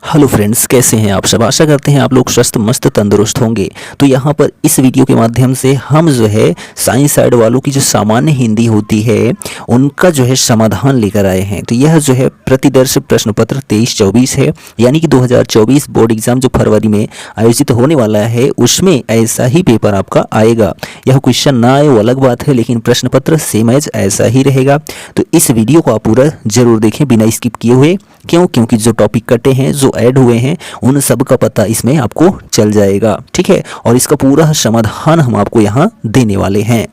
Hello friends, कैसे हैं आप सब। आशा करते हैं आप लोग स्वस्थ मस्त तंदुरुस्त होंगे। तो यहाँ पर इस वीडियो के माध्यम से हम जो है साइंस साइड वालों की जो सामान्य हिंदी होती है उनका जो है समाधान लेकर आए हैं। तो यह जो है प्रतिदर्श प्रश्न पत्र 23-24 है, यानी कि 2024 बोर्ड एग्जाम जो फरवरी में आयोजित होने वाला है उसमें ऐसा ही पेपर आपका आएगा। यह क्वेश्चन ना आए वो अलग बात है, लेकिन प्रश्न पत्र सेम एज ऐसा ही रहेगा। तो इस वीडियो को आप पूरा जरूर देखें बिना स्किप किए हुए। क्योंकि जो टॉपिक कटे हैं, जो ऐड हुए हैं, उन सब का पता इसमें आपको चल जाएगा, ठीक है। और इसका पूरा समाधान हम आपको यहाँ देने वाले हैं।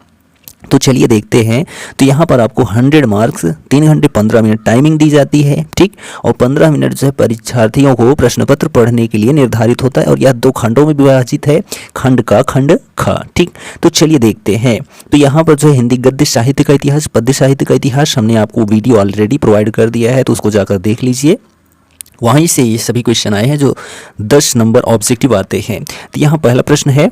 तो चलिए देखते हैं। तो यहाँ पर आपको 100 मार्क्स 3 घंटे 15 मिनट टाइमिंग दी जाती है, ठीक। और 15 मिनट जो है परीक्षार्थियों को प्रश्न पत्र पढ़ने के लिए निर्धारित होता है और यह 2 खंडों में विभाजित है, खंड का खंड ख, ठीक। तो चलिए देखते हैं। तो यहाँ पर जो है हिंदी गद्य साहित्य का इतिहास, पद्य साहित्य का इतिहास हमने आपको वीडियो ऑलरेडी प्रोवाइड कर दिया है, तो उसको जाकर देख लीजिए। वहीं से ये सभी क्वेश्चन आए हैं जो 10 नंबर ऑब्जेक्टिव आते हैं। तो यहाँ पहला प्रश्न है,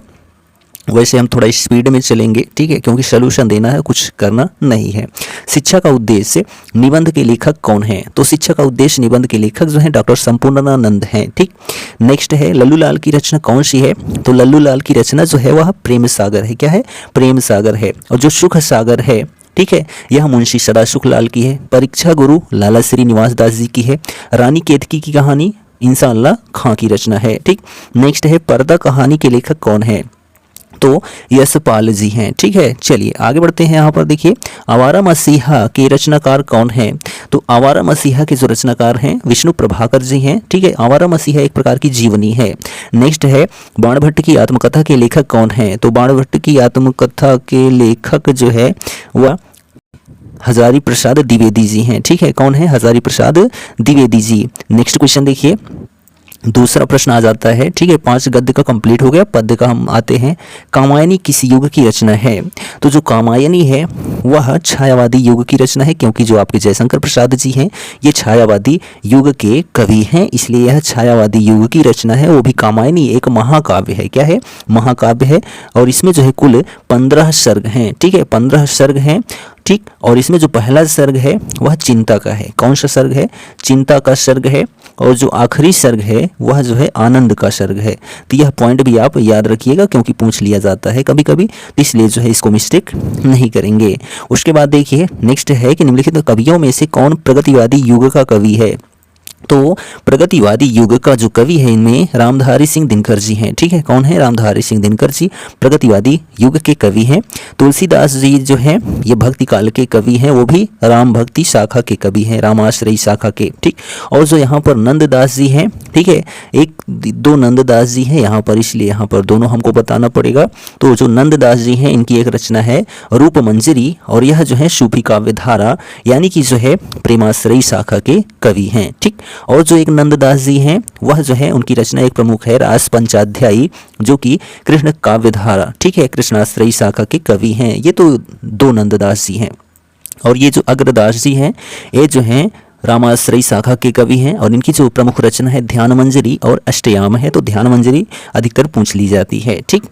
वैसे हम थोड़ा स्पीड में चलेंगे, ठीक है, क्योंकि सॉल्यूशन देना है, कुछ करना नहीं है। शिक्षा का उद्देश्य निबंध के लेखक कौन है? तो शिक्षा का उद्देश्य निबंध के लेखक जो है डॉक्टर संपूर्णानंद हैं, ठीक। नेक्स्ट है लल्लू लाल की रचना कौन सी है? तो लल्लू लाल की रचना जो है वह प्रेम सागर है। क्या है? प्रेम सागर है। और जो सुख सागर है, ठीक है, यह मुंशी सदाशुख लाल की है। परीक्षा गुरु लाला श्रीनिवास दास जी की है। रानी केतकी की कहानी इंसान खां की रचना है, ठीक। नेक्स्ट है पर्दा कहानी के लेखक कौन है? तो यशपाल जी हैं, ठीक है। चलिए आगे बढ़ते हैं। यहाँ पर देखिए आवारा मसीहा के रचनाकार कौन है? तो आवारा मसीहा के जो रचनाकार हैं विष्णु प्रभाकर जी हैं, ठीक है। आवारा मसीहा एक प्रकार की जीवनी है। नेक्स्ट है बाणभट्ट की आत्मकथा के लेखक कौन है? तो बाणभट्ट की आत्मकथा के लेखक जो है वह हजारी प्रसाद द्विवेदी जी हैं, ठीक है। कौन है? हजारी प्रसाद द्विवेदी जी। नेक्स्ट क्वेश्चन देखिए, दूसरा प्रश्न आ जाता है, ठीक है। 5 गद्य का कंप्लीट हो गया, पद्य का हम आते हैं। कामायनी किस युग की रचना है? तो जो कामायनी है वह छायावादी युग की रचना है, क्योंकि जो आपके जयशंकर प्रसाद जी हैं ये छायावादी युग के कवि हैं, इसलिए यह छायावादी युग की रचना है। वो भी कामायनी एक महाकाव्य है। क्या है? महाकाव्य है। और इसमें जो है कुल 15 सर्ग हैं, ठीक है, 15 सर्ग हैं, ठीक। और इसमें जो पहला सर्ग है वह चिंता का है। कौन सा सर्ग है? चिंता का सर्ग है। और जो आखिरी सर्ग है वह जो है आनंद का सर्ग है। तो यह पॉइंट भी आप याद रखिएगा, क्योंकि पूछ लिया जाता है कभी कभी, तो इसलिए जो है इसको मिस्टेक नहीं करेंगे। उसके बाद देखिए नेक्स्ट है कि निम्नलिखित कवियों में से कौन प्रगतिवादी युग का कवि है? तो प्रगतिवादी युग का जो कवि है इनमें रामधारी सिंह दिनकर जी हैं, ठीक है। कौन है? रामधारी सिंह दिनकर जी प्रगतिवादी युग के कवि हैं। तुलसीदास जी जो हैं ये भक्ति काल के कवि हैं, वो भी राम भक्ति शाखा के कवि हैं, रामाश्रयी शाखा के, ठीक। और जो यहाँ पर नंददास जी हैं, ठीक है, 1-2 नंददास जी हैं यहाँ पर, इसलिए यहाँ पर दोनों हमको बताना पड़ेगा। तो जो नंददास जी हैं इनकी एक रचना है रूप मंजरी, और यह जो है सूफी काव्य धारा यानी कि जो है प्रेमाश्रयी शाखा के कवि हैं, ठीक। और जो एक नंददास जी हैं वह जो है उनकी रचना एक प्रमुख है रास पंचाध्यायी, जो कि कृष्ण काव्यधारा, ठीक है, कृष्णाश्रयी शाखा के कवि हैं। ये तो 2 नंददास जी हैं। और ये जो अग्रदास जी हैं ये जो हैं रामाश्रयी शाखा के कवि हैं, और इनकी जो प्रमुख रचना है ध्यान मंजरी और अष्टयाम है। तो ध्यान मंजरी अधिकतर पूछ ली जाती है, ठीक।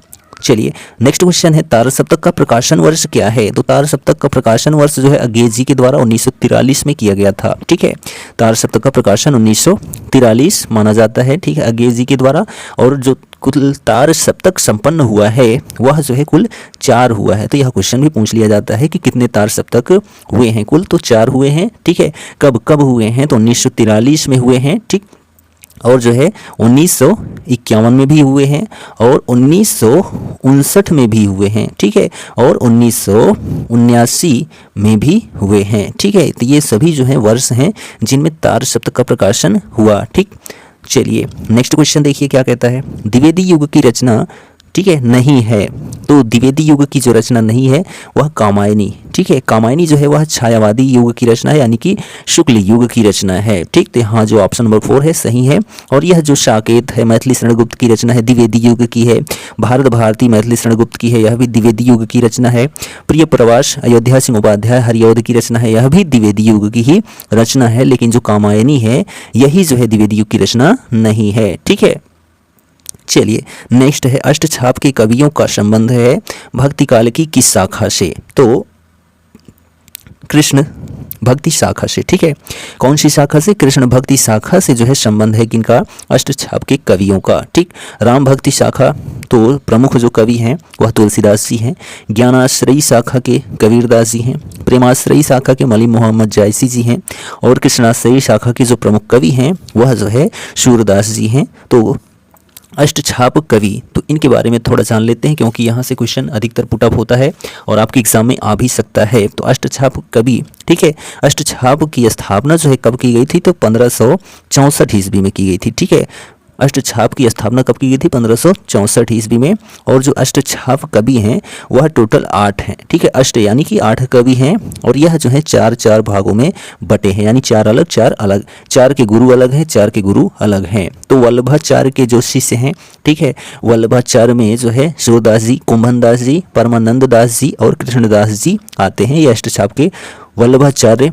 चलिए नेक्स्ट क्वेश्चन है तार सप्तक का प्रकाशन वर्ष क्या है? तो तार सप्तक का प्रकाशन वर्ष जो है अंगेज जी के द्वारा 1943 में किया गया था, ठीक है। तार सप्तक का प्रकाशन 1943 माना जाता है, ठीक है, अंगेज जी के द्वारा। और जो कुल तार सप्तक संपन्न हुआ है वह जो है कुल 4 हुआ है। तो यह क्वेश्चन भी पूछ लिया जाता है कि कितने तार सप्तक हुए हैं? कुल तो 4 हुए हैं, ठीक है। कब कब हुए हैं? तो 1943 में हुए हैं, ठीक। और जो है 1951 में भी हुए हैं, और 1959 में भी हुए हैं, ठीक है, और 1979 में भी हुए हैं, ठीक है। तो ये सभी जो है वर्ष हैं जिनमें तार सप्तक का प्रकाशन हुआ, ठीक। चलिए नेक्स्ट क्वेश्चन देखिए क्या कहता है। द्विवेदी युग की रचना, ठीक है, नहीं है। तो द्विवेदी युग की जो रचना नहीं है वह कामायनी, ठीक है। कामायनी जो है वह छायावादी युग की रचना है, यानी कि शुक्ल युग की रचना है, ठीक। तो यहाँ जो ऑप्शन नंबर 4 है सही है। और यह जो साकेत है मैथिली शरण गुप्त की रचना है, द्विवेदी युग की है। भारत भारती मैथिली शरण गुप्त की है, यह भी द्विवेदी युग की रचना है। प्रिय प्रवास अयोध्या सिंह उपाध्याय हरिऔध की रचना है, यह भी द्विवेदी युग की ही रचना है। लेकिन जो कामायनी है यही जो है द्विवेदी युग की रचना नहीं है, ठीक है। चलिए नेक्स्ट है अष्टछाप के कवियों का संबंध है भक्ति काल की किस शाखा से? तो कृष्ण भक्ति शाखा से। ठीक है, कौन सी शाखा से? कृष्ण भक्ति शाखा से जो है संबंध है किनका? अष्टछाप के कवियों का। ठीक, राम भक्ति शाखा तो प्रमुख जो कवि हैं वह तुलसीदास जी हैं। ज्ञानाश्रयी शाखा के कबीरदास जी हैं। प्रेमाश्रयी शाखा के मलिक मोहम्मद जायसी जी हैं। और कृष्णाश्रयी शाखा के जो प्रमुख कवि हैं वह जो है सूरदास जी हैं। तो अष्टछाप कवि, तो इनके बारे में थोड़ा जान लेते हैं क्योंकि यहाँ से क्वेश्चन अधिकतर पुटअप होता है और आपके एग्जाम में आ भी सकता है। तो अष्टछाप कवि, ठीक है, अष्टछाप की स्थापना जो है कब की गई थी? तो 1564 ईस्वी में की गई थी। ठीक है, अष्टछाप की स्थापना कब की गई थी? 1564 ईस्वी में। और जो अष्टछाप कवि हैं वह टोटल 8 हैं। ठीक है, अष्ट यानी कि 8 कवि हैं और यह जो है 4 भागों में बटे हैं, यानी 4 अलग 4 अलग, 4 के गुरु अलग हैं, 4 के गुरु अलग हैं। तो वल्लभाचार्य के जो शिष्य हैं, ठीक है, वल्लभाचार्य में जो है सूरदास जी, कुंभनदास जी, परमानंद दास जी और कृष्णदास जी आते हैं। ये अष्टछाप के वल्लभाचार्य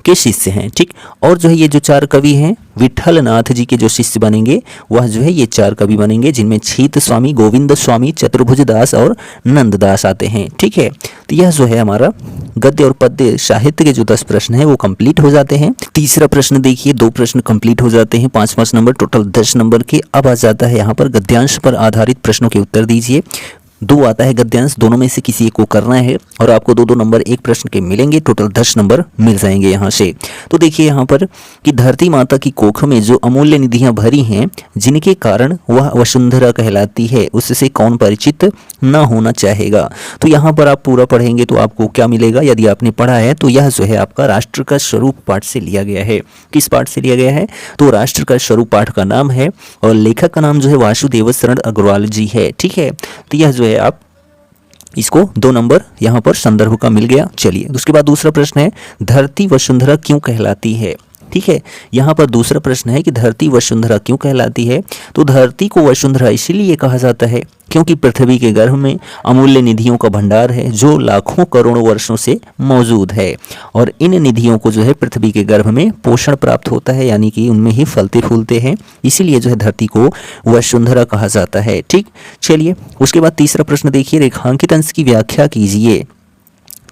के शिष्य हैं। ठीक, और जो है ये जो 4 कवि हैं विठल नाथ जी के जो शिष्य बनेंगे वह जो है ये 4 कवि बनेंगे, जिनमें छीत स्वामी, गोविंद स्वामी, चतुर्भुज दास और नंददास आते हैं। ठीक है, तो यह जो है हमारा गद्य और पद्य साहित्य के जो 10 प्रश्न हैं वो कंप्लीट हो जाते हैं। तीसरा प्रश्न देखिए, 2 प्रश्न कंप्लीट हो जाते हैं, 5-5 नंबर, टोटल 10 नंबर के। अब आ जाता है यहाँ पर गद्यांश पर आधारित प्रश्नों के उत्तर दीजिए। 2 आता है गद्यांश, दोनों में से किसी एक को करना है और आपको 2-2 नंबर एक प्रश्न के मिलेंगे, टोटल 10 नंबर मिल जाएंगे यहाँ से। तो देखिए यहाँ पर कि धरती माता की कोख में जो अमूल्य निधियाँ भरी हैं, जिनके कारण वह वसुंधरा कहलाती है, उससे कौन परिचित न होना चाहेगा। तो यहाँ पर आप पूरा पढ़ेंगे तो आपको क्या मिलेगा? यदि आपने पढ़ा है तो यह जो है आपका राष्ट्र का स्वरूप पाठ से लिया गया है। किस पाठ से लिया गया है? तो राष्ट्र का स्वरूप पाठ का नाम है और लेखक का नाम जो है वासुदेव शरण अग्रवाल जी है। ठीक है, तो यह जो है आप इसको 2 नंबर यहाँ पर संदर्भ का मिल गया। चलिए, उसके बाद दूसरा प्रश्न है, धरती वसुंधरा क्यों कहलाती है? ठीक है, यहाँ पर दूसरा प्रश्न है कि धरती वसुंधरा क्यों कहलाती है? तो धरती को वसुंधरा इसीलिए कहा जाता है क्योंकि पृथ्वी के गर्भ में अमूल्य निधियों का भंडार है जो लाखों करोड़ों वर्षों से मौजूद है और इन निधियों को जो है पृथ्वी के गर्भ में पोषण प्राप्त होता है, यानी कि उनमें ही फलते फूलते हैं, इसीलिए जो है धरती को वसुंधरा कहा जाता है। ठीक, चलिए उसके बाद तीसरा प्रश्न देखिए, रेखांकित अंश की व्याख्या कीजिए।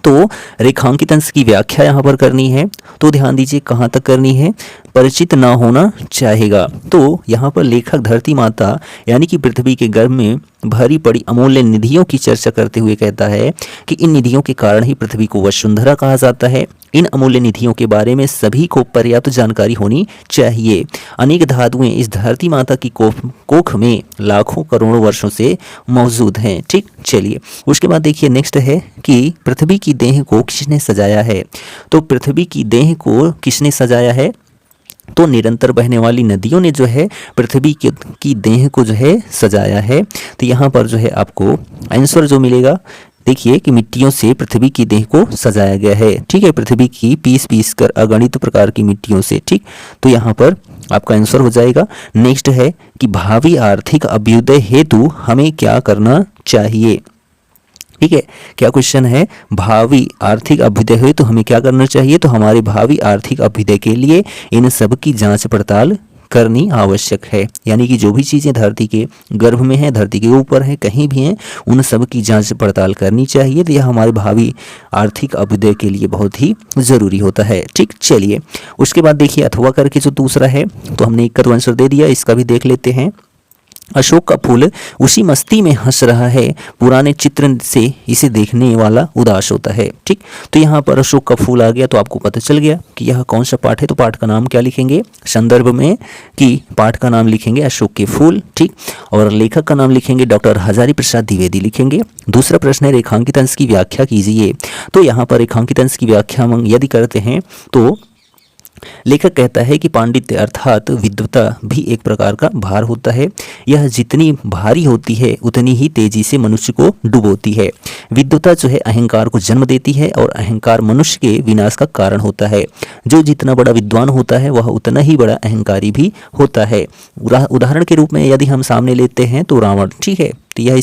तो रेखांकित अंश की व्याख्या यहाँ पर करनी है, तो ध्यान दीजिए कहाँ तक करनी है? परिचित ना होना चाहेगा। तो यहाँ पर लेखक धरती माता यानी कि पृथ्वी के गर्भ में भरी पड़ी अमूल्य निधियों की चर्चा करते हुए कहता है कि इन निधियों के कारण ही पृथ्वी को वसुंधरा कहा जाता है। इन अमूल्य निधियों के बारे में सभी को पर्याप्त जानकारी होनी चाहिए। अनेक धातुएं इस धरती माता की कोख में लाखों करोड़ों वर्षों से मौजूद हैं। ठीक, चलिए उसके बाद देखिए नेक्स्ट है कि पृथ्वी की देह को किसने सजाया है? तो पृथ्वी की देह को किसने सजाया है? तो निरंतर बहने वाली नदियों ने जो है पृथ्वी की देह को जो है सजाया है। तो यहाँ पर जो है आपको आंसर जो मिलेगा, देखिए कि मिट्टियों से पृथ्वी की देह को सजाया गया है। ठीक है, पृथ्वी की पीस कर अगणित प्रकार की मिट्टियों से। ठीक, तो यहाँ पर आपका आंसर हो जाएगा। नेक्स्ट है कि भावी आर्थिक अभ्युदय हेतु हमें क्या करना चाहिए? ठीक है, क्या क्वेश्चन है? भावी आर्थिक अभ्युदय हेतु हमें क्या करना चाहिए? तो हमारे भावी आर्थिक अभ्युदय के लिए इन सब की जांच पड़ताल करनी आवश्यक है, यानी कि जो भी चीज़ें धरती के गर्भ में हैं, धरती के ऊपर हैं, कहीं भी हैं, उन सब की जांच पड़ताल करनी चाहिए। तो यह हमारे भावी आर्थिक अभ्युदय के लिए बहुत ही ज़रूरी होता है। ठीक, चलिए उसके बाद देखिए अथवा करके जो दूसरा है, तो हमने एक का तो आंसर दे दिया, इसका भी देख लेते हैं। अशोक का फूल उसी मस्ती में हंस रहा है, पुराने चित्र से इसे देखने वाला उदास होता है। ठीक, तो यहाँ पर अशोक का फूल आ गया तो आपको पता चल गया कि यह कौन सा पाठ है। तो पाठ का नाम क्या लिखेंगे संदर्भ में? कि पाठ का नाम लिखेंगे अशोक के फूल। ठीक, और लेखक का नाम लिखेंगे डॉक्टर हजारी प्रसाद द्विवेदी लिखेंगे। दूसरा प्रश्न है रेखांकित अंश की व्याख्या कीजिए। तो यहाँ पर रेखांकित अंश की व्याख्या हम यदि करते हैं तो लेखक कहता है कि पांडित्य अर्थात विद्वता भी एक प्रकार का भार होता है। यह जितनी भारी होती है उतनी ही तेजी से मनुष्य को डुबोती है। विद्वता जो है अहंकार को जन्म देती है और अहंकार मनुष्य के विनाश का कारण होता है। जो जितना बड़ा विद्वान होता है वह उतना ही बड़ा अहंकारी भी होता है। उदाहरण के रूप में यदि हम सामने लेते हैं तो रावण। ठीक है, तो यह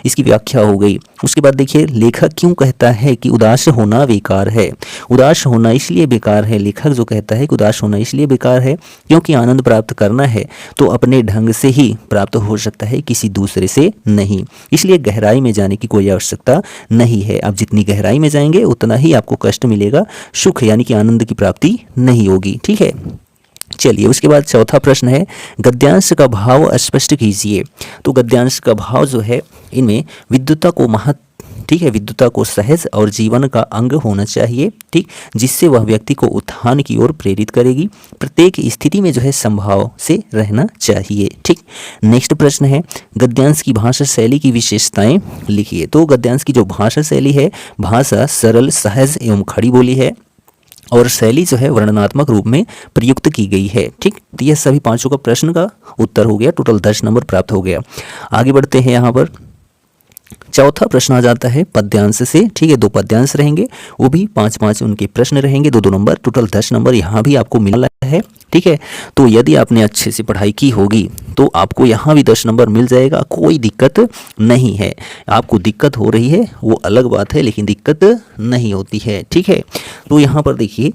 इसकी व्याख्या हो गई। उसके बाद देखिए लेखक क्यों कहता है कि उदास होना बेकार है। उदास होना इसलिए बेकार है, लेखक जो कहता है कि उदास होना इसलिए बेकार है क्योंकि आनंद प्राप्त करना है तो अपने ढंग से ही प्राप्त हो सकता है, किसी दूसरे से नहीं। इसलिए गहराई में जाने की कोई आवश्यकता नहीं है। आप जितनी गहराई में जाएंगे उतना ही आपको कष्ट मिलेगा, सुख यानी कि आनंद की प्राप्ति नहीं होगी। ठीक है, चलिए उसके बाद चौथा प्रश्न है गद्यांश का भाव स्पष्ट कीजिए। तो गद्यांश का भाव जो है इनमें विद्युता को ठीक है, विद्युता को सहज और जीवन का अंग होना चाहिए, ठीक, जिससे वह व्यक्ति को उत्थान की ओर प्रेरित करेगी। प्रत्येक स्थिति में जो है संभाव से रहना चाहिए। ठीक, नेक्स्ट प्रश्न है गद्यांश की भाषा शैली की विशेषताएं लिखिए। तो गद्यांश की जो भाषा शैली है, भाषा सरल, सहज एवं खड़ी बोली है और शैली जो है वर्णनात्मक रूप में प्रयुक्त की गई है। ठीक, तो यह सभी पांचों का प्रश्न का उत्तर हो गया, टोटल 10 नंबर प्राप्त हो गया। आगे बढ़ते हैं, यहाँ पर चौथा प्रश्न आ जाता है पद्यांश से। ठीक है, 2 पद्यांश रहेंगे, वो भी 5-5 उनके प्रश्न रहेंगे, 2-2 नंबर, टोटल 10 नंबर यहाँ भी आपको मिला है। ठीक है, तो यदि आपने अच्छे से पढ़ाई की होगी तो आपको यहाँ भी 10 नंबर मिल जाएगा, कोई दिक्कत नहीं है। आपको दिक्कत हो रही है वो अलग बात है, लेकिन दिक्कत नहीं होती है। ठीक है, तो यहाँ पर देखिए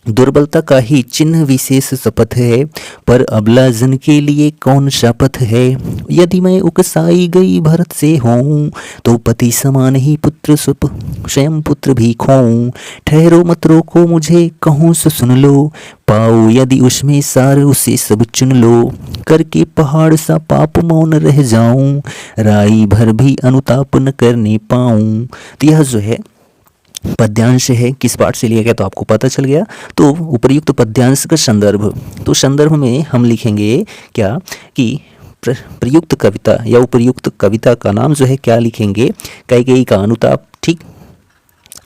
दुर्बलता का ही चिन्ह विशेष शपथ है, पर अबला जन के लिए कौन सा पथ है। यदि मैं उकसाई गई भरत से हूँ तो पति समान ही पुत्र सुप स्वयं पुत्र भी खोऊं। ठहरो मत रोको मुझे कहूँ सो सुन लो, पाओ यदि उसमें सार उसे सब चुन लो। करके पहाड़ सा पाप मौन रह जाऊं, राई भर भी अनुताप न करने पाऊं। तो यह जो है पद्यांश है, किस पाठ से लिया गया तो आपको पता चल गया। तो उपर्युक्त पद्यांश का संदर्भ, तो संदर्भ में हम लिखेंगे क्या कि प्रयुक्त कविता या उपर्युक्त कविता का नाम जो है क्या लिखेंगे, कैकेयी का अनुताप। ठीक,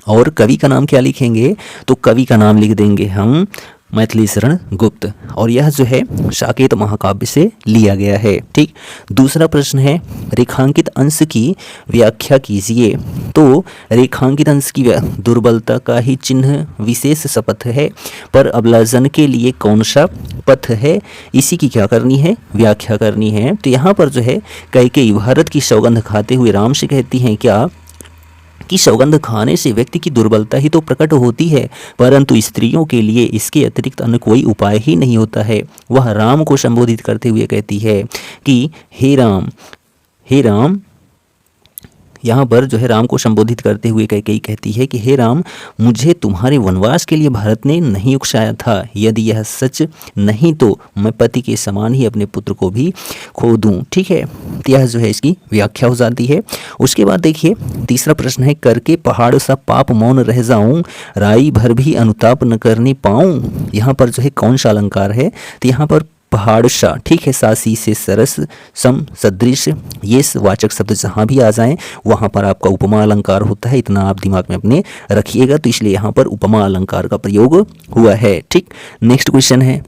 और कवि का नाम क्या लिखेंगे, तो कवि का नाम लिख देंगे हम मैथिली शरण गुप्त, और यह जो है साकेत महाकाव्य से लिया गया है। ठीक, दूसरा प्रश्न है रेखांकित अंश की व्याख्या कीजिए। तो रेखांकित अंश की दुर्बलता का ही चिन्ह विशेष शपथ है, पर अबलाजन के लिए कौन सा पथ है, इसी की क्या करनी है, व्याख्या करनी है। तो यहाँ पर जो है कैकेयी भारत की सौगंध खाते हुए राम से कहती हैं क्या कि सौगंध खाने से व्यक्ति की दुर्बलता ही तो प्रकट होती है, परंतु स्त्रियों के लिए इसके अतिरिक्त अन्य कोई उपाय ही नहीं होता है। वह राम को संबोधित करते हुए कहती है कि हे राम, यहाँ पर जो है राम को संबोधित करते हुए कैकेयी कहती है कि हे राम, मुझे तुम्हारे वनवास के लिए भारत ने नहीं उकसाया था। यदि यह सच नहीं तो मैं पति के समान ही अपने पुत्र को भी खो दूं। ठीक है, तो यह जो है इसकी व्याख्या हो जाती है। उसके बाद देखिए तीसरा प्रश्न है करके पहाड़ सा पाप मौन रह जाऊं, राई भर भी अनुताप न करने पाऊं। यहाँ पर जो है कौन सा अलंकार है, तो यहाँ पर पहाड़ सा, ठीक है, सासी से सरस सम सदृश, ये वाचक शब्द जहाँ भी आ जाएं वहाँ पर आपका उपमा अलंकार होता है, इतना आप दिमाग में अपने रखिएगा। तो इसलिए यहाँ पर उपमा अलंकार का प्रयोग हुआ है। ठीक, नेक्स्ट क्वेश्चन है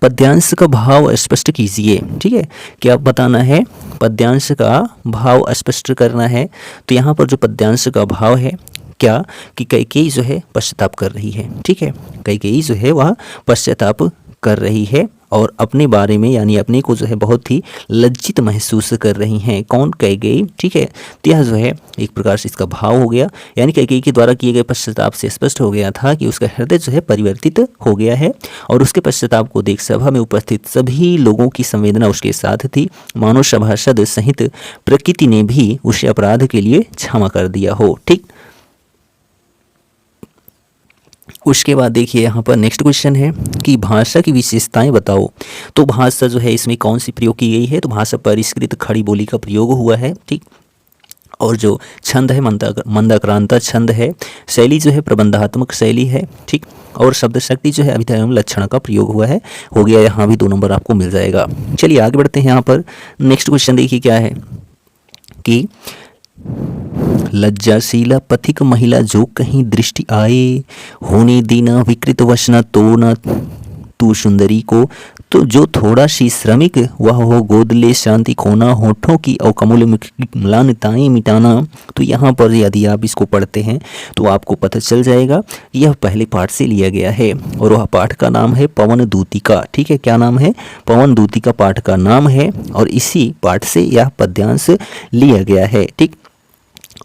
पद्यांश का भाव स्पष्ट कीजिए। ठीक है, क्या बताना है, पद्यांश का भाव स्पष्ट करना है। तो यहाँ पर जो पद्यांश का भाव है क्या कि कैकेयी जो है पश्चाताप कर रही है। ठीक है, कैकेयी जो है वह पश्चाताप कर रही है और अपने बारे में यानी अपने को जो है बहुत ही लज्जित महसूस कर रही हैं। कौन, कैकेयी। ठीक है, तो यह जो है एक प्रकार से इसका भाव हो गया, यानी कैकेयी के द्वारा किए गए पश्चाताप से स्पष्ट हो गया था कि उसका हृदय जो है परिवर्तित हो गया है और उसके पश्चाताप को देख सभा में उपस्थित सभी लोगों की संवेदना उसके साथ थी, मानो सभासद सहित प्रकृति ने भी उसे अपराध के लिए क्षमा कर दिया हो। ठीक, उसके बाद देखिए यहाँ पर नेक्स्ट क्वेश्चन है कि भाषा की विशेषताएं बताओ। तो भाषा जो है इसमें कौन सी प्रयोग की गई है, तो भाषा परिष्कृत खड़ी बोली का प्रयोग हुआ है। ठीक, और जो छंद है मंदाक्रांता छंद है, शैली जो है प्रबंधात्मक शैली है। ठीक, और शब्द शक्ति जो है अभिधा एवं लक्षण का प्रयोग हुआ है। हो गया, यहाँ भी 2 नंबर आपको मिल जाएगा। चलिए आगे बढ़ते हैं। यहाँ पर नेक्स्ट क्वेश्चन देखिए क्या है कि लज्जाशीला पथिक महिला जो कहीं दृष्टि आए, होने दीना विकृत वचना तो न तू सुंदरी को तो जो थोड़ा सी श्रमिक वह हो गोद ले शांति खोना होठों की और कमल म्लानताएं मिटाना। तो यहाँ पर यदि आप इसको पढ़ते हैं तो आपको पता चल जाएगा यह पहले पाठ से लिया गया है और वह पाठ का नाम है पवन दूतिका। ठीक है, क्या नाम है? पवन दूतिका पाठ का नाम है और इसी पाठ से यह पद्यांश लिया गया है। ठीक,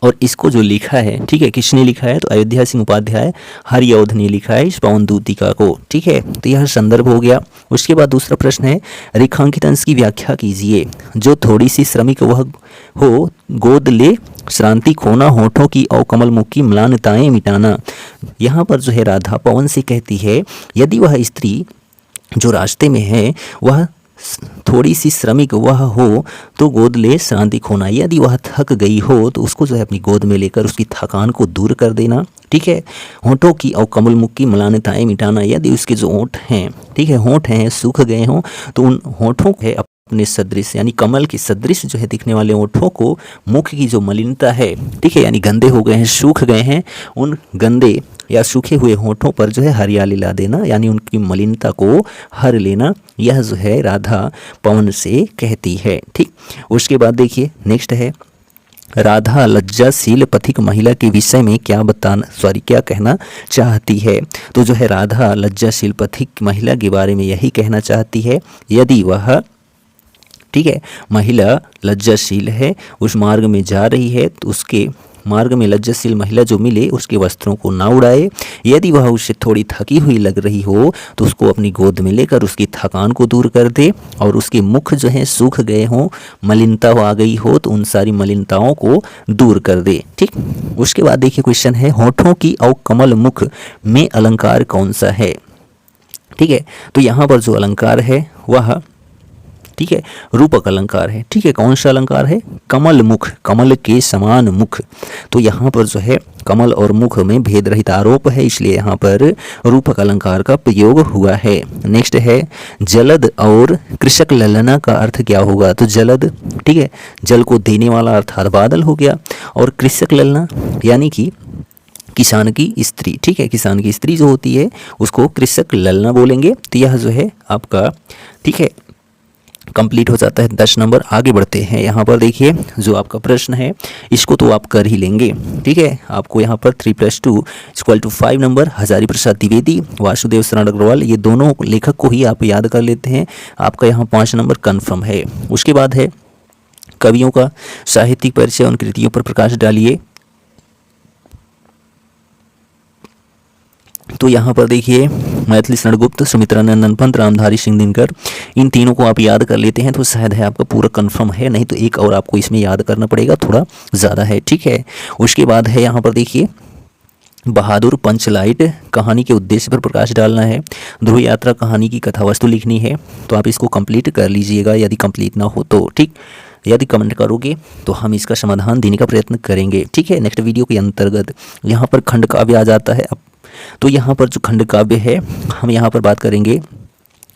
और इसको जो लिखा है, ठीक है, किसने लिखा है? तो अयोध्या सिंह उपाध्याय हरिऔध ने लिखा है इस पवन दूतिका को। ठीक है, तो यह संदर्भ हो गया। उसके बाद दूसरा प्रश्न है रेखांकित अंश की व्याख्या कीजिए। जो थोड़ी सी श्रमिक वह हो गोद ले श्रांति खोना होठों की और कमल मुख की म्लानताएं मिटाना। यहाँ पर जो है राधा पवन से कहती है यदि वह स्त्री जो रास्ते में है वह थोड़ी सी श्रमिक वह हो तो गोद ले शांति खोना। यदि वह थक गई हो तो उसको जो है अपनी गोद में लेकर उसकी थकान को दूर कर देना। ठीक है, होठों की और कमल मुख की म्लानताएं मिटाना। यदि उसके जो होंठ हैं, ठीक है, होंठ हैं सूख गए हों तो उन होठों को अपने सदृश यानी कमल के सदृश जो है दिखने वाले होठों को, मुख की जो मलिनता है, ठीक है, यानी गंदे हो गए हैं, सूख गए हैं, उन गंदे या सूखे हुए होठों पर जो है हरियाली ला देना, यानी उनकी मलिनता को हर लेना। यह जो है राधा पवन से कहती है। ठीक, उसके बाद देखिए नेक्स्ट है राधा लज्जाशील पथिक महिला के विषय में क्या कहना चाहती है। तो जो है राधा लज्जाशील पथिक महिला के बारे में यही कहना चाहती है यदि वह, ठीक है, महिला लज्जाशील है, उस मार्ग में जा रही है तो उसके मार्ग में लज्जाशील महिला जो मिले उसके वस्त्रों को ना उड़ाए। यदि वह उससे थोड़ी थकी हुई लग रही हो तो उसको अपनी गोद में लेकर उसकी थकान को दूर कर दे और उसके मुख जो है सूख गए हों, मलिनता आ गई हो तो उन सारी मलिनताओं को दूर कर दे। ठीक, उसके बाद देखिए क्वेश्चन है होठों की और कमल मुख में अलंकार कौन सा है। ठीक है, तो यहाँ पर जो अलंकार है वह, ठीक है, रूपक अलंकार है। ठीक है, कौन सा अलंकार है? कमल मुख, कमल के समान मुख। तो यहाँ पर जो है कमल और मुख में भेद रहित आरोप है, इसलिए यहाँ पर रूपक अलंकार का प्रयोग हुआ है। नेक्स्ट है जलद और कृषक ललना का अर्थ क्या होगा। तो जलद, ठीक है, जल को देने वाला अर्थात बादल हो गया, और कृषक ललना यानी कि किसान की स्त्री। ठीक है, किसान की स्त्री जो होती है उसको कृषक ललना बोलेंगे। तो यह जो है आपका, ठीक है, कंप्लीट हो जाता है 10 नंबर। आगे बढ़ते हैं, यहाँ पर देखिए जो आपका प्रश्न है इसको तो आप कर ही लेंगे। ठीक है, आपको यहाँ पर 3+2 = 5 नंबर। हजारी प्रसाद द्विवेदी, वासुदेव शरण अग्रवाल, ये दोनों लेखक को ही आप याद कर लेते हैं, आपका यहाँ 5 नंबर कन्फर्म है। उसके बाद है कवियों का साहित्यिक परिचय, उन कृतियों पर प्रकाश डालिए। तो यहाँ पर देखिए मैथिली शरण गुप्त, सुमित्रा नंदन पंत, रामधारी सिंह दिनकर, इन तीनों को आप याद कर लेते हैं तो शायद है आपका पूरा कंफर्म है, नहीं तो एक और आपको इसमें याद करना पड़ेगा, थोड़ा ज़्यादा है। ठीक है, उसके बाद है यहाँ पर देखिए बहादुर पंचलाइट, कहानी के उद्देश्य पर प्रकाश डालना है। ध्रुव यात्रा कहानी की कथा वस्तु लिखनी है, तो आप इसको कंप्लीट कर लीजिएगा यदि कंप्लीट ना हो तो। ठीक, यदि कमेंट करोगे तो हम इसका समाधान देने का प्रयत्न करेंगे। ठीक है, नेक्स्ट वीडियो के अंतर्गत यहाँ पर खंड काव्य आ जाता है। तो यहाँ पर जो खंड काव्य है हम यहाँ पर बात करेंगे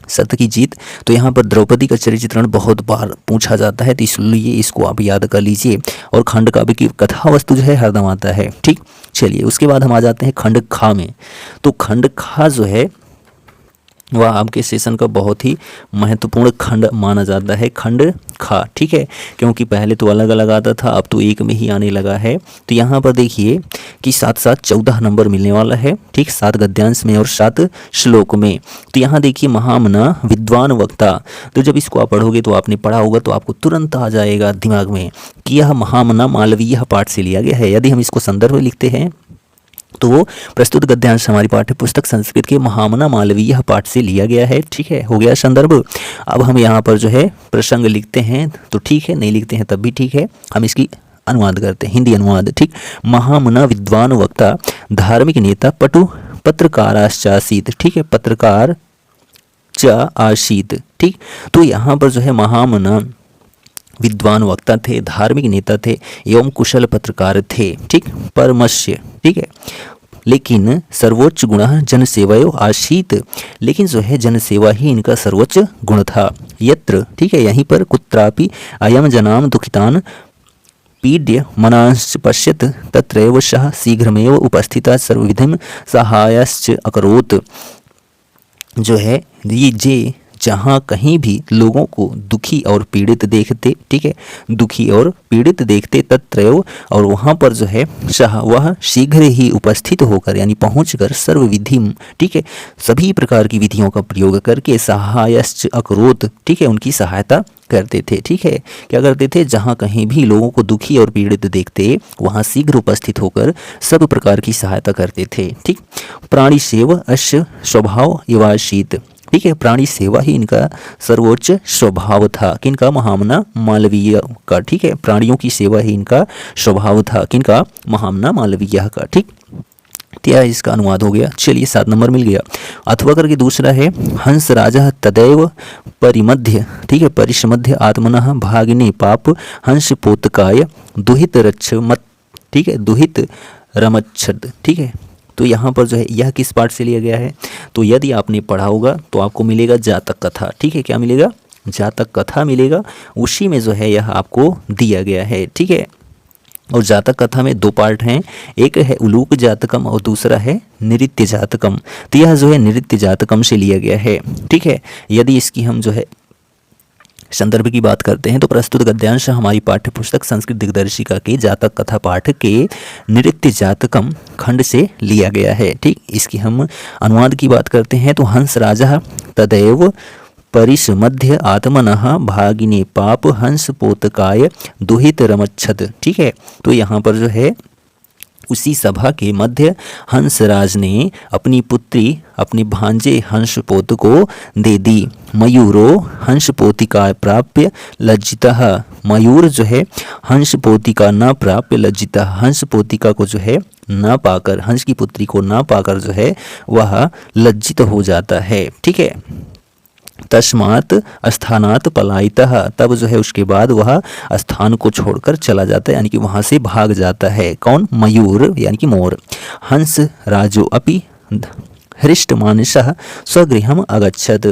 सत्य की जीत। तो यहाँ पर द्रौपदी का चरित्र चित्रण बहुत बार पूछा जाता है, तो इसलिए इसको आप याद कर लीजिए। और खंड काव्य की कथा वस्तु जो है हरदम आता है। ठीक, चलिए उसके बाद हम आ जाते हैं खंड खा में। तो खंड खा जो है वह आपके सेशन का बहुत ही महत्वपूर्ण खंड माना जाता है, खंड खा। ठीक है, क्योंकि पहले तो अलग अलग आता था, अब तो एक में ही आने लगा है। तो यहाँ पर देखिए कि 7-7 14 नंबर मिलने वाला है। ठीक, 7 गद्यांश में और 7 श्लोक में। तो यहाँ देखिए महामना विद्वान वक्ता, तो जब इसको आप पढ़ोगे तो आपने पढ़ा होगा तो आपको तुरंत आ जाएगा दिमाग में कि यह महामना मालवीय पाठ से लिया गया है। यदि हम इसको संदर्भ में लिखते हैं तो प्रस्तुत गद्यांश हमारी पाठ्य पुस्तक संस्कृत के महामना मालवीय पाठ से लिया गया है। ठीक है, हो गया संदर्भ। अब हम यहाँ पर जो है प्रसंग लिखते हैं तो ठीक है, नहीं लिखते हैं तब भी ठीक है, हम इसकी अनुवाद करते हैं, हिंदी अनुवाद। ठीक, महामना विद्वान वक्ता, धार्मिक नेता, पटु, पत्रकाराश्चासीत। ठीक है, पत्रकार च आशीत। ठीक, तो यहाँ पर जो है महामना विद्वान वक्ता थे, धार्मिक नेता थे एवं कुशल पत्रकार थे। ठीक, परमस्य। ठीक है, लेकिन सर्वोच्च गुण जनसेवयो आशीत, लेकिन जो है जनसेवा ही इनका सर्वोच्च गुण था। यत्र, ठीक है, यहीं पर कुत्रापि अयम जनाम दुखितान पीड्य मनांश पश्यत तत्रैव सः शीघ्रमेव उपस्थिता सर्वविधिम सहायश्च अकरोत्। जो है ये जहाँ कहीं भी लोगों को दुखी और पीड़ित देखते, ठीक है, दुखी और पीड़ित देखते तत्रैव, और वहाँ पर जो है वह शीघ्र ही उपस्थित होकर यानी पहुंचकर सर्व विधि, ठीक है, सभी प्रकार की विधियों का प्रयोग करके सहायश्च अकरोत, ठीक है, उनकी सहायता करते थे। ठीक है, क्या करते थे, जहाँ कहीं भी लोगों को दुखी और पीड़ित देखते वहाँ शीघ्र उपस्थित होकर सब प्रकार की सहायता करते थे। ठीक, प्राणी सेव अश्य स्वभाव एवाशीत, ठीक है, प्राणी सेवा ही इनका सर्वोच्च स्वभाव था। किनका, महामना मालवीय का। ठीक है, प्राणियों की सेवा ही इनका स्वभाव था। किनका, महामना मालवीय का। ठीक, क्या इसका अनुवाद हो गया। चलिए 7 नंबर मिल गया। अथवा करके दूसरा है हंस राजा तदैव परिमध्य, ठीक है, परिसमध्य आत्मनः भागिनी पाप हंस पोतकाय दुहित रक्ष मत, ठीक है, दुहित रमच्छद। ठीक है, तो यहाँ पर जो है यह किस पाठ से लिया गया है, तो यदि आपने पढ़ा होगा तो आपको मिलेगा जातक कथा। ठीक है, क्या मिलेगा, जातक कथा मिलेगा, उसी में जो है यह आपको दिया गया है। ठीक है, और जातक कथा में 2 पार्ट हैं, एक है उलूक जातकम और दूसरा है नृत्य जातकम। तो यह जो है नृत्य जातकम से लिया गया है। ठीक है, यदि इसकी हम जो है संदर्भ की बात करते हैं तो प्रस्तुत गद्यांश हमारी पाठ्य पुस्तक संस्कृत दिग्दर्शिका के जातक कथा पाठ के नृत्य जातकम खंड से लिया गया है। ठीक, इसकी हम अनुवाद की बात करते हैं तो हंस राजा तदैव परिसमध्य आत्मनः भागिने पाप हंस पोतकाय दुहित रमच्छद। ठीक है, तो यहाँ पर जो है उसी सभा के मध्य हंसराज ने अपनी पुत्री अपने भांजे हंसपोत को दे दी। मयूरो हंसपोतिका प्राप्य लज्जितः, मयूर जो है हंसपोतिका न प्राप्य लज्जितः, हंसपोतिका को जो है न पाकर, हंस की पुत्री को न पाकर जो है वह लज्जित हो जाता है। ठीक है, तस्मात् स्थानात् पलायितः, तब जो है उसके बाद वह स्थान को छोड़कर चला जाता है, यानी कि वहाँ से भाग जाता है। कौन, मयूर यानी कि मोर। हंस राजो अपि हृष्टमानसः स्वगृहम् अगच्छत्,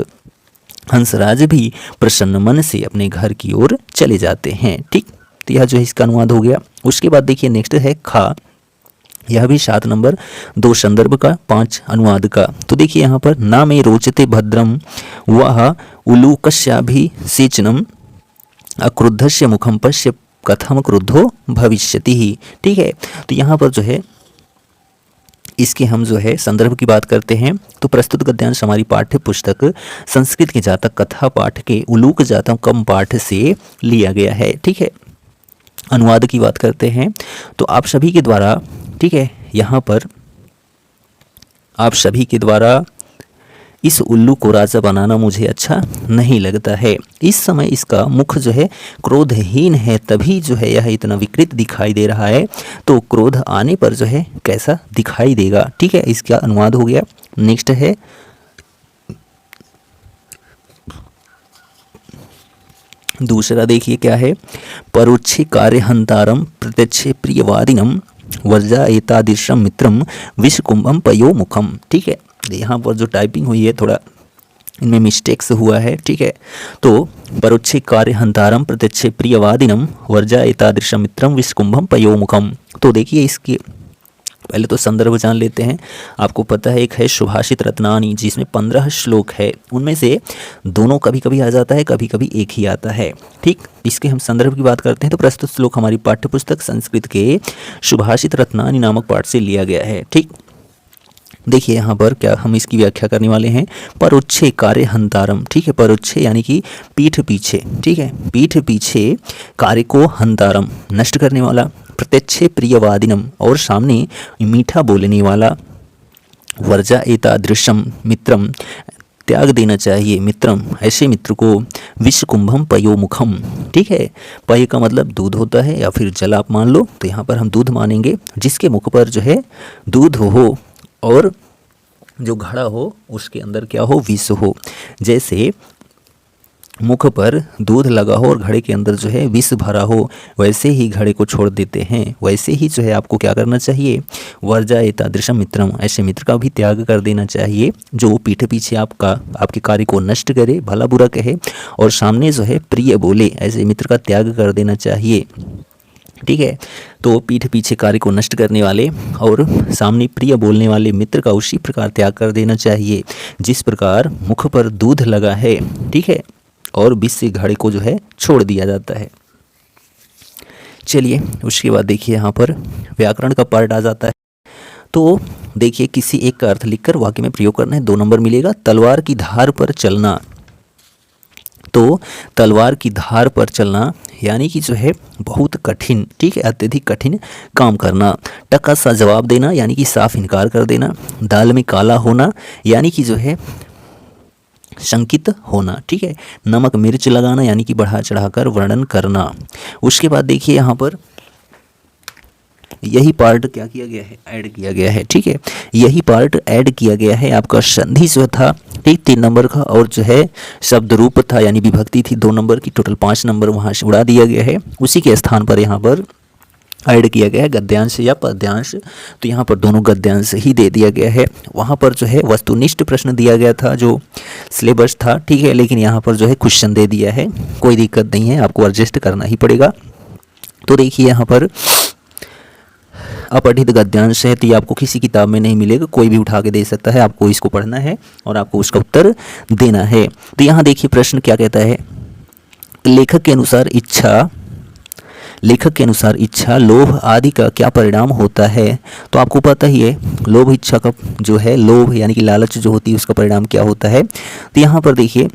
हंसराज भी प्रसन्न मन से अपने घर की ओर चले जाते हैं। ठीक, तो यह जो है इसका अनुवाद हो गया। उसके बाद देखिए नेक्स्ट है खा, यह भी 7 नंबर 2 संदर्भ का 5 अनुवाद का। तो देखिए यहाँ पर ना में रोचते भद्रम वह उलूकस्याभिषेचनम अक्रुद्धस्य मुखम पश्य कथम क्रुद्धो भविष्यति ही। ठीक है, तो यहाँ पर जो है इसके हम जो है संदर्भ की बात करते हैं तो प्रस्तुत गद्यांश हमारी पाठ्य पुस्तक संस्कृत के जातक कथा पाठ के उलूक जातकम पाठ से लिया गया है। ठीक है, अनुवाद की बात करते हैं तो आप सभी के द्वारा, ठीक है, यहाँ पर आप सभी के द्वारा इस उल्लू को राजा बनाना मुझे अच्छा नहीं लगता है। इस समय इसका मुख जो है क्रोधहीन है, तभी जो है यह इतना विकृत दिखाई दे रहा है, तो क्रोध आने पर जो है कैसा दिखाई देगा। ठीक है, इसका अनुवाद हो गया। नेक्स्ट है दूसरा, देखिए क्या है, परोक्षे कार्यहंतारम प्रत्यक्षे प्रियवादिनम वर्जा एतादृशम मित्रम विषकुंभम पयो मुखम। ठीक है, यहाँ पर जो टाइपिंग हुई है थोड़ा इनमें मिस्टेक्स हुआ है। ठीक है, तो परोक्षे कार्यहंतारम प्रत्यक्षे प्रियवादिनम वर्जा एतादृशम मित्रम विषकुंभम पयो मुखम। तो देखिए इसकी पहले तो संदर्भ जान लेते हैं। आपको पता है एक है सुभाषित रत्नानी जिसमें 15 श्लोक है, उनमें से दोनों कभी कभी आ जाता है, कभी कभी एक ही आता है। ठीक, इसके हम संदर्भ की बात करते हैं तो प्रस्तुत श्लोक हमारी पाठ्यपुस्तक संस्कृत के सुभाषित रत्नानी नामक पाठ से लिया गया है। ठीक, देखिए यहाँ पर क्या हम इसकी व्याख्या करने वाले हैं। परोक्षे कार्य हंतारम, ठीक है, परोक्षे यानी कि पीठ पीछे, ठीक है, पीठ पीछे कार्य को हंतारम नष्ट करने वाला, प्रत्यक्षे प्रियवादिनम और सामने मीठा बोलने वाला, वर्जा एतादृशम मित्रम त्याग देना चाहिए, मित्रम ऐसे मित्र को, विषकुंभम पयो मुखम। ठीक है, पय का मतलब दूध होता है या फिर जल आप मान लो, तो यहाँ पर हम दूध मानेंगे, जिसके मुख पर जो है दूध हो और जो घड़ा हो उसके अंदर क्या हो, विष हो। जैसे मुख पर दूध लगा हो और घड़े के अंदर जो है विष भरा हो, वैसे ही घड़े को छोड़ देते हैं। वैसे ही जो है आपको क्या करना चाहिए, वर्जा एतादृशम मित्रम, ऐसे मित्र का भी त्याग कर देना चाहिए जो पीठ पीछे आपके कार्य को नष्ट करे, भला बुरा कहे और सामने जो है प्रिय बोले, ऐसे मित्र का त्याग कर देना चाहिए। ठीक है। तो पीठ पीछे कार्य को नष्ट करने वाले और सामने प्रिय बोलने वाले मित्र का उसी प्रकार त्याग कर देना चाहिए जिस प्रकार मुख पर दूध लगा है, ठीक है, और विष से घड़े को जो है छोड़ दिया जाता है। चलिए उसके बाद देखिए यहाँ पर व्याकरण का पार्ट आ जाता है। तो देखिए किसी एक का अर्थ लिखकर वाक्य में प्रयोग करना है। 2 नंबर मिलेगा तलवार की धार पर चलना। तो तलवार की धार पर चलना यानी कि जो है बहुत कठिन, ठीक है, अत्यधिक कठिन काम करना। टका सा जवाब देना यानी कि साफ इनकार कर देना। दाल में काला होना यानी कि जो है शंकित होना, ठीक है। नमक मिर्च लगाना यानी कि बढ़ा चढ़ाकर वर्णन करना। उसके बाद देखिए यहाँ पर यही पार्ट क्या किया गया है, ऐड किया गया है, ठीक है। यही पार्ट ऐड किया गया है आपका संधि जो था, ठीक, 3 नंबर का, और जो है शब्द रूप था यानी विभक्ति थी 2 नंबर की, टोटल 5 नंबर वहाँ से उड़ा दिया गया है। उसी के स्थान पर यहाँ पर ऐड किया गया है गद्यांश या पद्यांश। तो यहाँ पर दोनों गद्यांश ही दे दिया गया है। वहाँ पर जो है वस्तुनिष्ठ प्रश्न दिया गया था जो सिलेबस था, ठीक है, लेकिन यहाँ पर जो है क्वेश्चन दे दिया है। कोई दिक्कत नहीं है, आपको एडजस्ट करना ही पड़ेगा। तो देखिए यहाँ पर अपठित गद्यांश है, तो ये आपको किसी किताब में नहीं मिलेगा, कोई भी उठा के दे सकता है। आपको इसको पढ़ना है और आपको उसका उत्तर देना है। तो यहाँ देखिए प्रश्न क्या कहता है, लेखक के अनुसार इच्छा लोभ आदि का क्या परिणाम होता है। तो आपको पता ही है लोभ इच्छा का जो है, लोभ यानी कि लालच जो होती है उसका परिणाम क्या होता है। तो यहाँ पर देखिए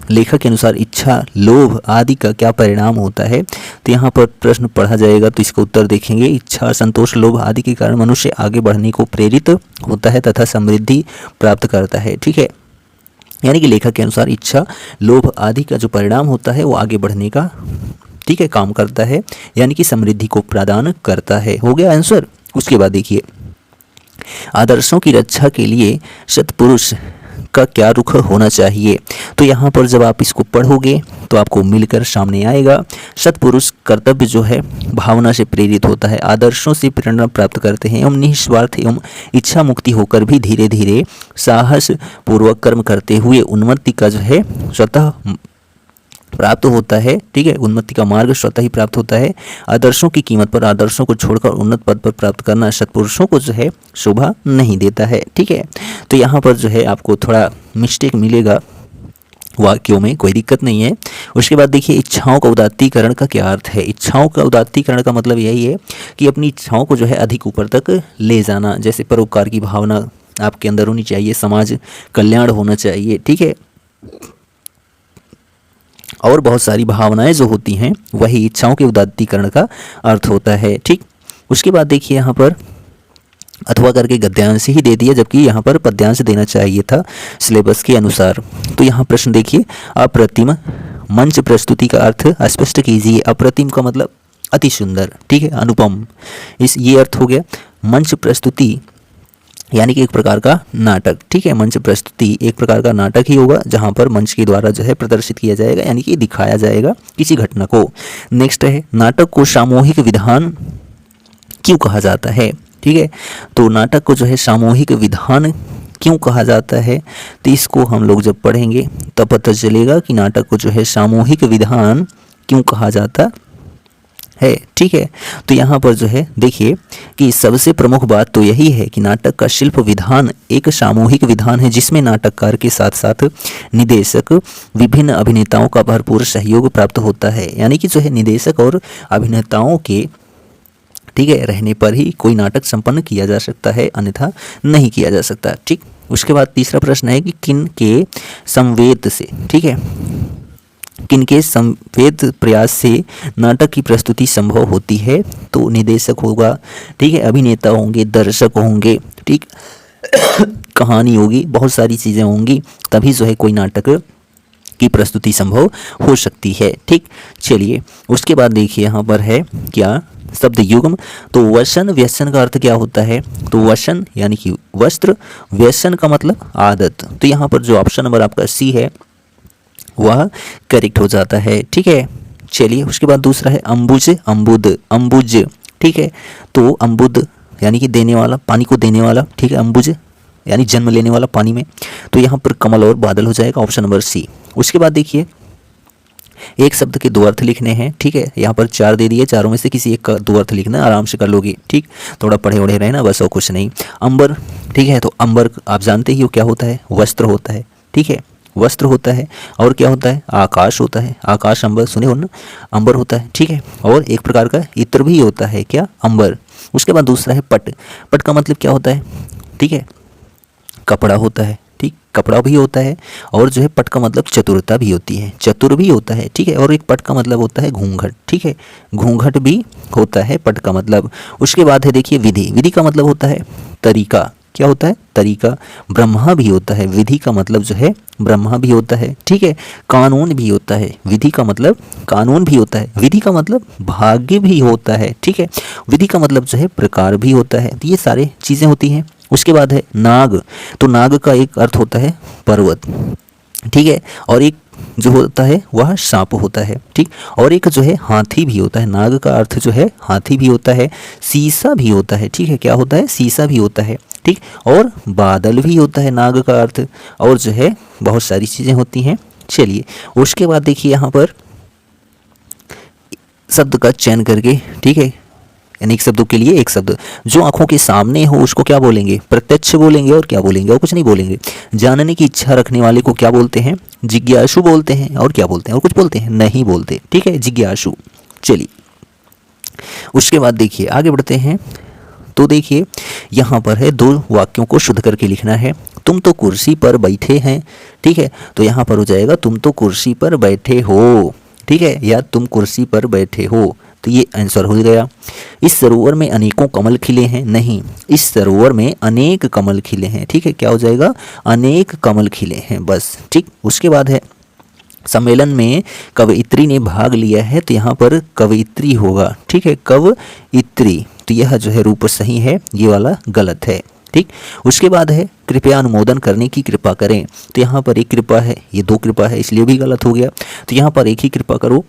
लेखक के अनुसार इच्छा लोभ आदि का क्या परिणाम होता है। तो यहाँ पर प्रश्न पढ़ा जाएगा तो इसका उत्तर देखेंगे। इच्छा संतोष लोभ आदि के कारण मनुष्य आगे बढ़ने को प्रेरित होता है तथा समृद्धि प्राप्त करता है, ठीक है। यानी कि लेखक के अनुसार इच्छा लोभ आदि का जो परिणाम होता है वो आगे बढ़ने का, ठीक है, काम करता है, यानी कि समृद्धि को प्रदान करता है। हो गया आंसर। उसके बाद देखिए आदर्शों की रक्षा के लिए सत्पुरुष का क्या रुख होना चाहिए। तो यहाँ पर जब आप इसको पढ़ोगे तो आपको मिलकर सामने आएगा। सत्पुरुष कर्तव्य जो है भावना से प्रेरित होता है, आदर्शों से प्रेरणा प्राप्त करते हैं एवं निस्वार्थ एवं इच्छा मुक्ति होकर भी धीरे धीरे साहस पूर्वक कर्म करते हुए उन्नति का जो है स्वतः प्राप्त होता है, ठीक है। उन्नति का मार्ग स्वतः ही प्राप्त होता है। आदर्शों की कीमत पर आदर्शों को छोड़कर उन्नत पद पर प्राप्त करना सत्पुरुषों को जो है शोभा नहीं देता है, ठीक है। तो यहाँ पर जो है आपको थोड़ा मिस्टेक मिलेगा वाक्यों में, कोई दिक्कत नहीं है। उसके बाद देखिए इच्छाओं का उदात्तीकरण का क्या अर्थ है। इच्छाओं का उदात्तीकरण का मतलब यही है कि अपनी इच्छाओं को जो है अधिक ऊपर तक ले जाना। जैसे परोपकार की भावना आपके अंदर होनी चाहिए, समाज कल्याण होना चाहिए, ठीक है, और बहुत सारी भावनाएं जो होती हैं वही इच्छाओं के उदात्तीकरण का अर्थ होता है, ठीक। उसके बाद देखिए यहाँ पर अथवा करके गद्यांश ही दे दिया, जबकि यहाँ पर पद्यांश देना चाहिए था सिलेबस के अनुसार। तो यहाँ प्रश्न देखिए अप्रतिम मंच प्रस्तुति का अर्थ स्पष्ट कीजिए। अप्रतिम का मतलब अति सुंदर, ठीक है, अनुपम, ये अर्थ हो गया। मंच प्रस्तुति यानी कि एक प्रकार का नाटक, ठीक है। मंच प्रस्तुति एक प्रकार का नाटक ही होगा जहां पर मंच के द्वारा जो है प्रदर्शित किया जाएगा, यानी कि दिखाया जाएगा किसी घटना को। नेक्स्ट है नाटक को सामूहिक विधान क्यों कहा जाता है, ठीक है। तो नाटक को जो है सामूहिक विधान क्यों कहा जाता है, तो इसको हम लोग जब पढ़ेंगे तब पता चलेगा कि नाटक को जो है सामूहिक विधान क्यों कहा जाता है, ठीक है। तो यहाँ पर जो है देखिए कि सबसे प्रमुख बात तो यही है कि नाटक का शिल्प विधान एक सामूहिक विधान है जिसमें नाटककार के साथ साथ निदेशक विभिन्न अभिनेताओं का भरपूर सहयोग प्राप्त होता है। यानी कि जो है निदेशक और अभिनेताओं के, ठीक है, रहने पर ही कोई नाटक संपन्न किया जा सकता है, अन्यथा नहीं किया जा सकता, ठीक। उसके बाद तीसरा प्रश्न है कि किन के संवेद से, ठीक है, किनके संवेद प्रयास से नाटक की प्रस्तुति संभव होती है। तो निदेशक होगा, ठीक है, अभिनेता होंगे, दर्शक होंगे, ठीक, कहानी होगी, बहुत सारी चीज़ें होंगी, तभी जो है कोई नाटक की प्रस्तुति संभव हो सकती है, ठीक। चलिए उसके बाद देखिए यहाँ पर है क्या शब्द युग्म। तो वसन व्यसन का अर्थ क्या होता है। तो वसन यानी कि वस्त्र, व्यसन का मतलब आदत। तो यहाँ पर जो ऑप्शन नंबर आपका सी है वह करेक्ट हो जाता है, ठीक है। चलिए उसके बाद दूसरा है अम्बुज, अम्बुज, ठीक है। तो अम्बुद यानी कि देने वाला, पानी को देने वाला, ठीक है। अम्बुज यानी जन्म लेने वाला पानी में। तो यहाँ पर कमल और बादल हो जाएगा, ऑप्शन नंबर सी। उसके बाद देखिए एक शब्द के दो अर्थ लिखने हैं, ठीक है। यहाँ पर 4 दे दिए, चारों में से किसी एक का दो अर्थ लिखना, आराम से कर लोगे, ठीक। थोड़ा पढ़े ओढ़े रहे ना बस, और कुछ नहीं। अंबर, ठीक है, तो अंबर आप जानते ही हो क्या होता है, वस्त्र होता है, ठीक है, वस्त्र होता है। और क्या होता है, आकाश होता है, आकाश अंबर सुने हो ना, अंबर होता है, ठीक है। और एक प्रकार का इत्र भी होता है, क्या, अंबर। उसके बाद दूसरा है पट। पट का मतलब क्या होता है, ठीक है, कपड़ा होता है, ठीक, कपड़ा भी होता है। और जो है पट का मतलब चतुरता भी होती है, चतुर भी होता है, ठीक है। और एक पट का मतलब होता है घूंघट, ठीक है, घूंघट भी होता है पट का मतलब। उसके बाद है देखिए विधि। विधि का मतलब होता है तरीका, क्या होता है, तरीका। ब्रह्मा भी होता है, विधि का मतलब जो है ब्रह्मा भी होता है, ठीक है। कानून भी होता है, विधि का मतलब कानून भी होता है। विधि का मतलब भाग्य भी होता है, ठीक है। विधि का मतलब जो है प्रकार भी होता है। तो ये सारे चीज़ें होती हैं। उसके बाद है नाग। तो नाग का एक अर्थ होता है पर्वत, ठीक है। और एक जो होता है वह सांप होता है, ठीक। और एक जो है हाथी भी होता है। नाग का अर्थ जो है हाथी भी होता है, शीशा भी होता है, ठीक है, क्या होता है, शीशा भी होता है, ठीक। और बादल भी होता है नाग का अर्थ। और जो है बहुत सारी चीज़ें होती हैं। चलिए उसके बाद देखिए यहाँ पर शब्द का चयन करके, ठीक है, अनेक शब्दों के लिए एक शब्द। जो आंखों के सामने हो उसको क्या बोलेंगे, प्रत्यक्ष बोलेंगे। और क्या बोलेंगे, और कुछ नहीं बोलेंगे। जानने की इच्छा रखने वाले को क्या बोलते हैं, जिज्ञासु बोलते हैं। और क्या बोलते हैं, और कुछ बोलते हैं, नहीं बोलते, ठीक है, जिज्ञासु। चलिए उसके बाद देखिए आगे बढ़ते हैं। तो देखिए यहाँ पर है 2 वाक्यों को शुद्ध करके लिखना है। तुम तो कुर्सी पर बैठे हैं, ठीक है। तो यहाँ पर हो जाएगा तुम तो कुर्सी पर बैठे हो, ठीक है, या तुम कुर्सी पर बैठे हो। तो ये आंसर हो गया। इस सरोवर में अनेकों कमल खिले हैं, नहीं, इस सरोवर में अनेक कमल खिले हैं, ठीक है, क्या हो जाएगा, अनेक कमल खिले हैं, बस, ठीक। उसके बाद है सम्मेलन में कवयित्री ने भाग लिया है। तो यहाँ पर कवयित्री होगा, ठीक है, कवयित्री। तो यह जो है रूप सही है, ये वाला गलत है, ठीक। उसके बाद है कृपया अनुमोदन करने की कृपा करें। तो यहाँ पर एक कृपा है, ये 2 कृपा है, इसलिए भी गलत हो गया। तो यहाँ पर एक ही कृपा करो,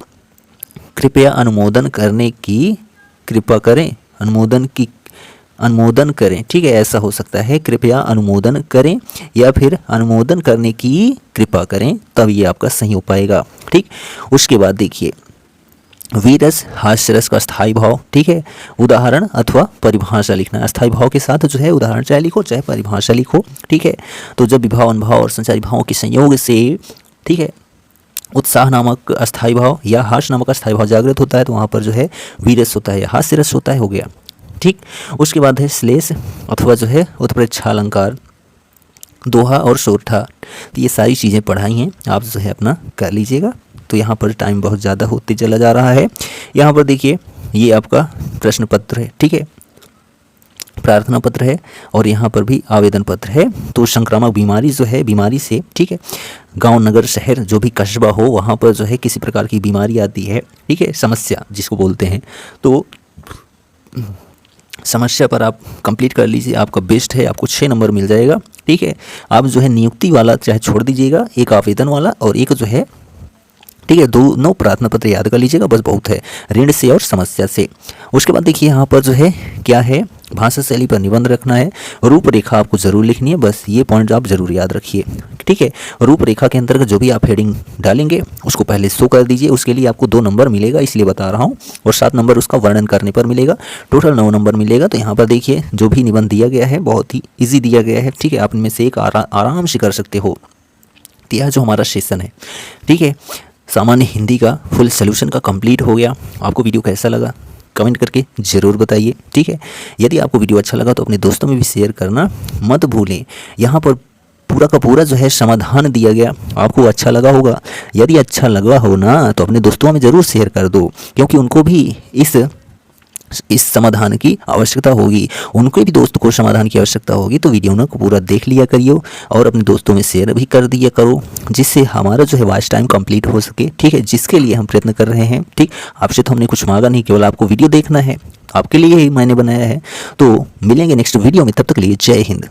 कृपया अनुमोदन करने की कृपा करें, अनुमोदन करें, ठीक है, ऐसा हो सकता है, कृपया अनुमोदन करें या फिर अनुमोदन करने की कृपा करें, तब ये आपका सही हो पाएगा, ठीक। उसके बाद देखिए वीरस हास्यरस का स्थायी भाव, ठीक है, उदाहरण अथवा परिभाषा लिखना है। स्थायी भाव के साथ जो है उदाहरण चाहे लिखो चाहे परिभाषा लिखो, ठीक है। तो जब विभाव अनुभाव और संचारी भावों के संयोग से, ठीक है, उत्साह नामक अस्थायी भाव या हास्य नामक अस्थायी भाव जागृत होता है, तो वहाँ पर जो है वीरस होता है या हास्य रस होता है, हो गया, ठीक। उसके बाद है श्लेष अथवा जो है उत्प्रेक्षा अलंकार, दोहा और सोरठा। तो ये सारी चीज़ें पढ़ाई हैं, आप जो है अपना कर लीजिएगा। तो यहाँ पर टाइम बहुत ज़्यादा होते चला जा रहा है। यहाँ पर देखिए ये आपका प्रश्न पत्र है, ठीक है, प्रार्थना पत्र है, और यहाँ पर भी आवेदन पत्र है। तो संक्रामक बीमारी जो है, बीमारी से, ठीक है, गांव नगर शहर जो भी कस्बा हो वहाँ पर जो है किसी प्रकार की बीमारी आती है, ठीक है, समस्या जिसको बोलते हैं, तो समस्या पर आप कंप्लीट कर लीजिए, आपका बेस्ट है, आपको 6 नंबर मिल जाएगा, ठीक है। आप जो है नियुक्ति वाला चाहे छोड़ दीजिएगा, एक आवेदन वाला और एक जो है, ठीक है, 2 प्रार्थना पत्र याद कर लीजिएगा, बस बहुत है, ऋण से और समस्या से। उसके बाद देखिए यहाँ पर जो है क्या है, भाषा शैली पर निबंध रखना है, रूपरेखा आपको जरूर लिखनी है, बस ये पॉइंट आप जरूर याद रखिए, ठीक है। रूपरेखा के अंतर्गत जो भी आप हेडिंग डालेंगे उसको पहले शो कर दीजिए, उसके लिए आपको 2 नंबर मिलेगा, इसलिए बता रहा हूँ, और 7 नंबर उसका वर्णन करने पर मिलेगा, टोटल 9 नंबर मिलेगा। तो यहाँ पर देखिए जो भी निबंध दिया गया है बहुत ही ईजी दिया गया है, ठीक है, आप इनमें से एक आराम से कर सकते हो। तो यह जो हमारा सेशन है, ठीक है, सामान्य हिंदी का फुल सोल्यूशन का कंप्लीट हो गया। आपको वीडियो कैसा लगा कमेंट करके ज़रूर बताइए, ठीक है। यदि आपको वीडियो अच्छा लगा तो अपने दोस्तों में भी शेयर करना मत भूलें। यहाँ पर पूरा का पूरा जो है समाधान दिया गया, आपको अच्छा लगा होगा। यदि अच्छा लगा हो ना तो अपने दोस्तों में ज़रूर शेयर कर दो, क्योंकि उनको भी इस समाधान की आवश्यकता होगी, उनके भी दोस्त को समाधान की आवश्यकता होगी। तो वीडियो ना को पूरा देख लिया करियो और अपने दोस्तों में शेयर भी कर दिया करो, जिससे हमारा जो है वॉच टाइम कंप्लीट हो सके, ठीक है, जिसके लिए हम प्रयत्न कर रहे हैं, ठीक। आपसे तो हमने कुछ मांगा नहीं, केवल आपको वीडियो देखना है, आपके लिए ही मैंने बनाया है। तो मिलेंगे नेक्स्ट वीडियो में, तब तक के लिए जय हिंद।